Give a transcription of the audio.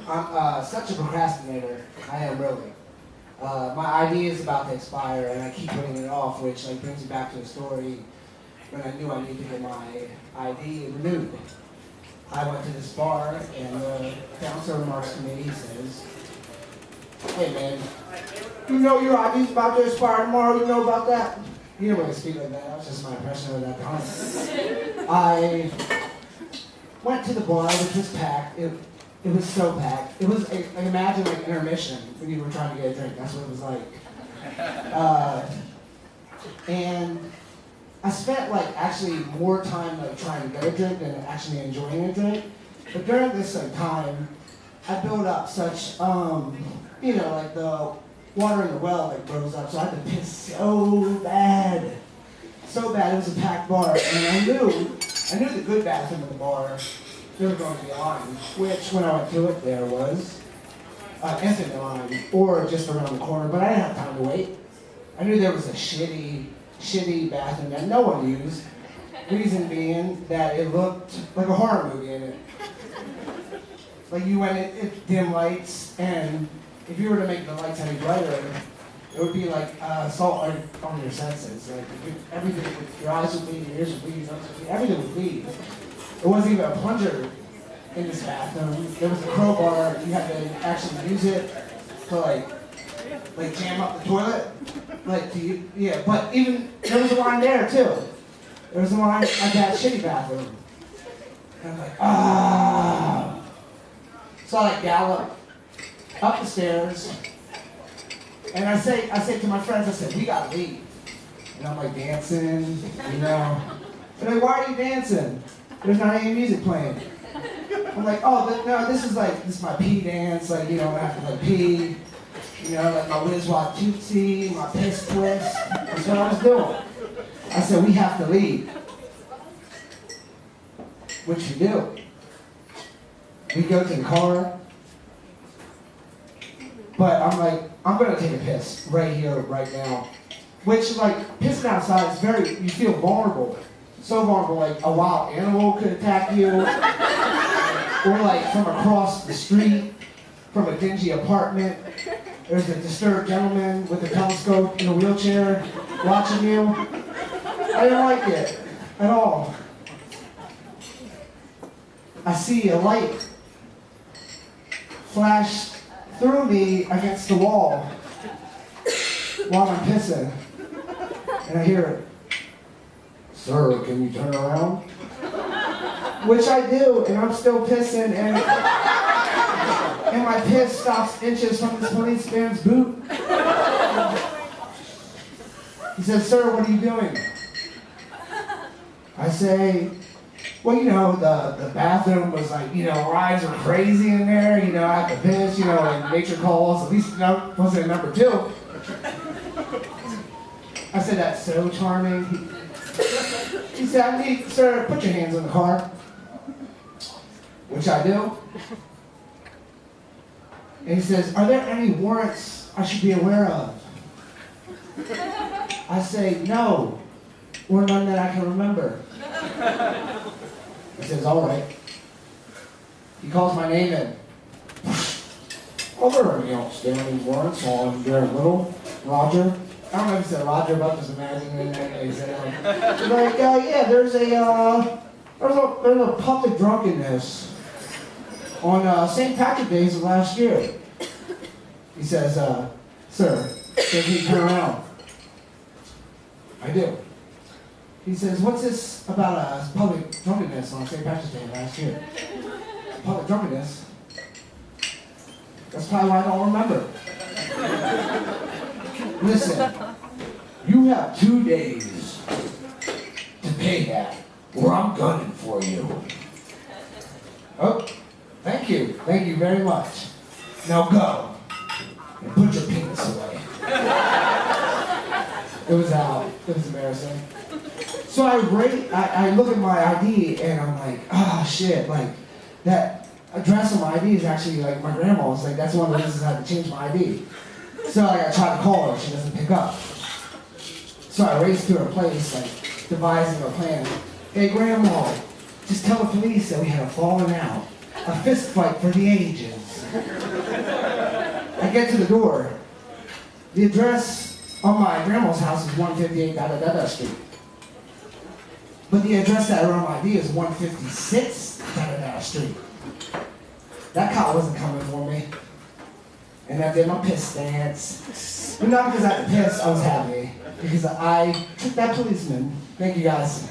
I'm such a procrastinator. I am really. My ID is about to expire, and I keep putting it off, which like brings me back to a story when I knew I needed to get my ID renewed. I went to this bar, and the bouncer remarks to me, he says, "Hey man, you know your ID's about to expire tomorrow, you know about that?" He didn't really speak like that, that was just my impression of that time. I went to the bar, which was packed. It was so packed. It was, like, imagine like intermission when you were trying to get a drink. That's what it was like. And I spent like actually more time like trying to get a drink than actually enjoying a drink. But during this like time, I built up such, like the water in the well like rose up, so I had to piss so bad. So bad, it was a packed bar, and I knew the good bathroom in the bar, there was going to be a line, which when I went to it, there was infinite line, or just around the corner, but I didn't have time to wait. I knew there was a shitty bathroom that no one used, reason being that it looked like a horror movie in it. Like you went in dim lights, and if you were to make the lights any brighter, it would be like assault on your senses. Like everything, your eyes would bleed, your ears would bleed, your nose would bleed, everything would bleed. There wasn't even a plunger in this bathroom. There was a crowbar. You had to actually use it to like jam up the toilet. But even there was a line there too. There was a line at that shitty bathroom. And I'm like, ah. So I gallop up the stairs, and I say to my friends, I said, "We gotta leave." And I'm like dancing, They're like, "Why are you dancing? There's not any music playing." I'm like, "Oh, no, this is my pee dance, I have to pee, like my whiz walk tootsie, my piss twist." That's what I was doing. I said, "We have to leave." Which we do. We go to the car, but I'm like, I'm gonna take a piss right here, right now. Which, like, pissing outside is you feel vulnerable. So vulnerable, like a wild animal could attack you, or like from across the street, from a dingy apartment, there's a disturbed gentleman with a telescope in a wheelchair watching you. I didn't like it at all. I see a light flash through me against the wall while I'm pissing, and I hear it. "Sir, can you turn around?" Which I do, and I'm still pissing, and my piss stops inches from this policeman's boot. He says, "Sir, what are you doing?" I say, "Well, the bathroom was like, lines are crazy in there, I have to piss, like nature calls, at least, wasn't a number 2. I said, "That's so charming." He said, "Sir, put your hands in the car." Which I do. And he says, "Are there any warrants I should be aware of?" I say, "No, or none that I can remember." He says, "All right." He calls my name in. "Are there any outstanding warrants on Jarrod Little, Roger?" I don't know if he said Roger, but I'm just imagining that he said yeah, there's a public drunkenness on St. Patrick's Day of last year. He says, "Sir, can you turn around?" I do. He says, "What's this about public drunkenness on St. Patrick's Day last year?" Public drunkenness? That's probably why I don't remember. "Listen, you have 2 days to pay that, or I'm gunning for you." "Oh, thank you very much. Now go, and put your penis away." It was out. It was embarrassing. So I look at my ID, and I'm like, oh shit, like that address on my ID is actually like my grandma's. Like that's one of the reasons I had to change my ID. So I try to call her, she doesn't pick up. So I race to her place, like devising a plan. "Hey grandma, just tell the police that we had a falling out, a fist fight for the ages." get to the door. The address on my grandma's house is 158 da-da-da-da Street. But the address that are on my ID is 156 da-da-da Street. That cop wasn't coming for me. And I did my piss dance. But not because I had to piss, I was happy. Because I took that policeman. Thank you guys.